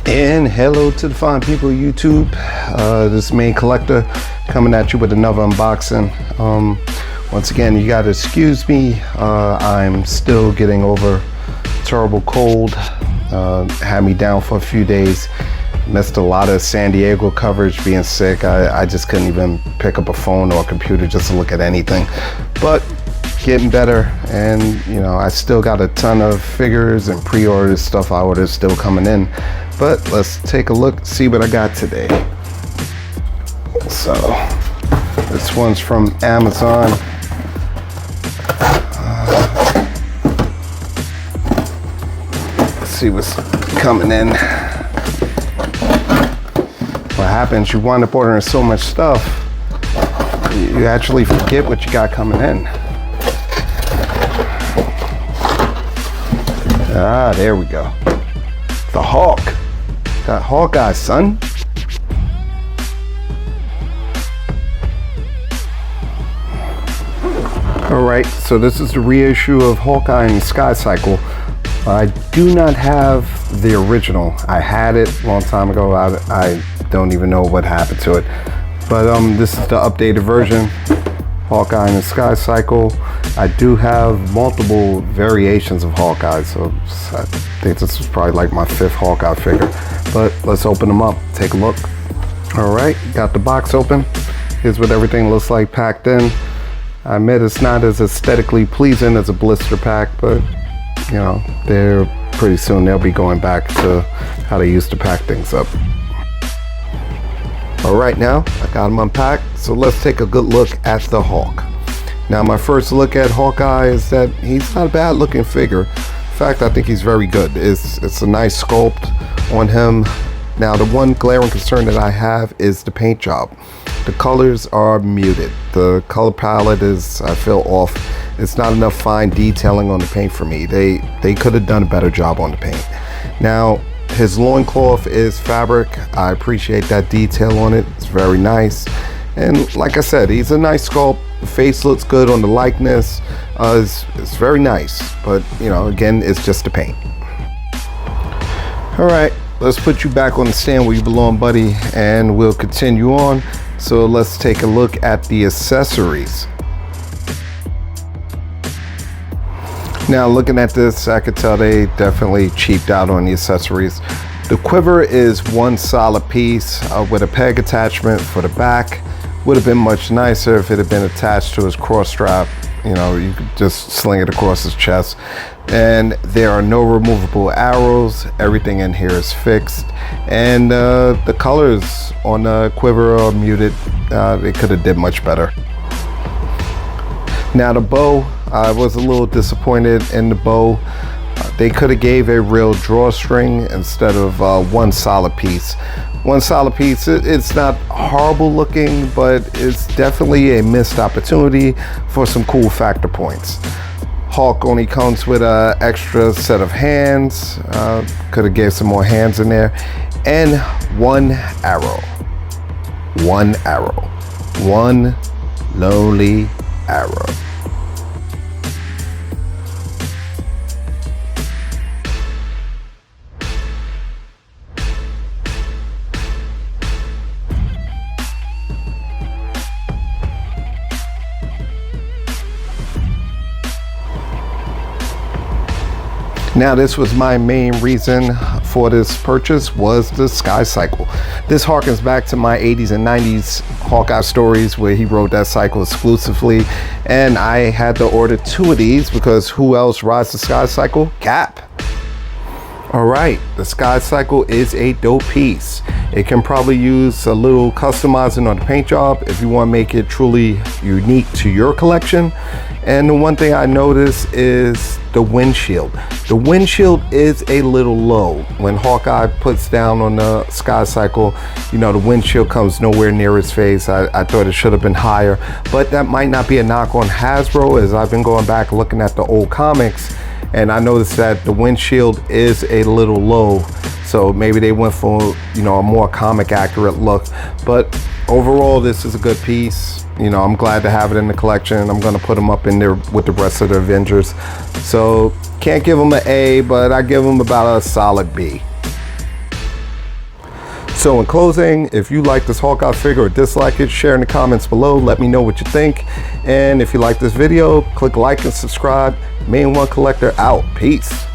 And hello to the fine people of YouTube. This main collector coming at you with another unboxing. Once again, you gotta excuse me. I'm still getting over terrible cold. Had me down for a few days. Missed a lot of San Diego coverage being sick. I just couldn't even pick up a phone or a computer just to look at anything. But getting better, and you know, I still got a ton of figures and pre-orders, stuff I ordered still coming in. But let's take a look, see what I got today. So this one's from Amazon. Let's see what's coming in. What happens, you wind up ordering so much stuff, you actually forget what you got coming in. Ah, there we go. The Hawk. Got Hawkeye, son. Alright, so this is the reissue of Hawkeye Skycycle. I do not have the original. I had it a long time ago. I don't even know what happened to it. But this is the updated version. Hawkeye and Skycycle. I do have multiple variations of Hawkeye, so I think this is probably like my 5th Hawkeye figure. But let's open them up, take a look. Alright, got the box open. Here's what everything looks like packed in. I admit it's not as aesthetically pleasing as a blister pack, but you know, they're pretty soon they'll be going back to how they used to pack things up. Alright, now I got them unpacked, so let's take a good look at the Hawk. Now my first look at Hawkeye is that he's not a bad looking figure. In fact, I think he's very good. It's a nice sculpt on him. Now the one glaring concern that I have is the paint job. The colors are muted. The color palette is, I feel, off. It's not enough fine detailing on the paint for me. They could have done a better job on the paint. Now his loincloth is fabric. I appreciate that detail on it. It's very nice. And like I said, he's a nice sculpt. The face looks good on the likeness. It's very nice. But, you know, again, it's just the paint. All right, let's put you back on the stand where you belong, buddy, and we'll continue on. So let's take a look at the accessories. Now looking at this, I could tell they definitely cheaped out on the accessories. The quiver is one solid piece with a peg attachment for the back. Would have been much nicer if it had been attached to his cross strap. You know, you could just sling it across his chest. And there are no removable arrows. Everything in here is fixed. And the colors on the quiver are muted. They could have did much better. Now the bow, I was a little disappointed in the bow. They could have gave a real drawstring instead of one solid piece. One solid piece, it's not horrible looking, but it's definitely a missed opportunity for some cool factor points. Hawk only comes with an extra set of hands. Could have gave some more hands in there. And one arrow. One arrow. One lonely arrow. Now this was my main reason for this purchase, was the Skycycle. This harkens back to my 80s and 90s Hawkeye stories where he rode that cycle exclusively, and I had to order 2 of these because who else rides the Skycycle? Cap. Alright, the Skycycle is a dope piece. It can probably use a little customizing on the paint job if you want to make it truly unique to your collection. And the one thing I noticed is the windshield. The windshield is a little low. When Hawkeye puts down on the Skycycle, you know, the windshield comes nowhere near his face. I thought it should have been higher, but that might not be a knock on Hasbro, as I've been going back looking at the old comics, and I noticed that the windshield is a little low. So maybe they went for, you know, a more comic accurate look. But overall, this is a good piece. You know, I'm glad to have it in the collection. I'm going to put them up in there with the rest of the Avengers. So can't give them an A, but I give them about a solid B. So in closing, if you like this Hawkeye figure or dislike it, share in the comments below. Let me know what you think. And if you like this video, click like and subscribe. Main One Collector out. Peace.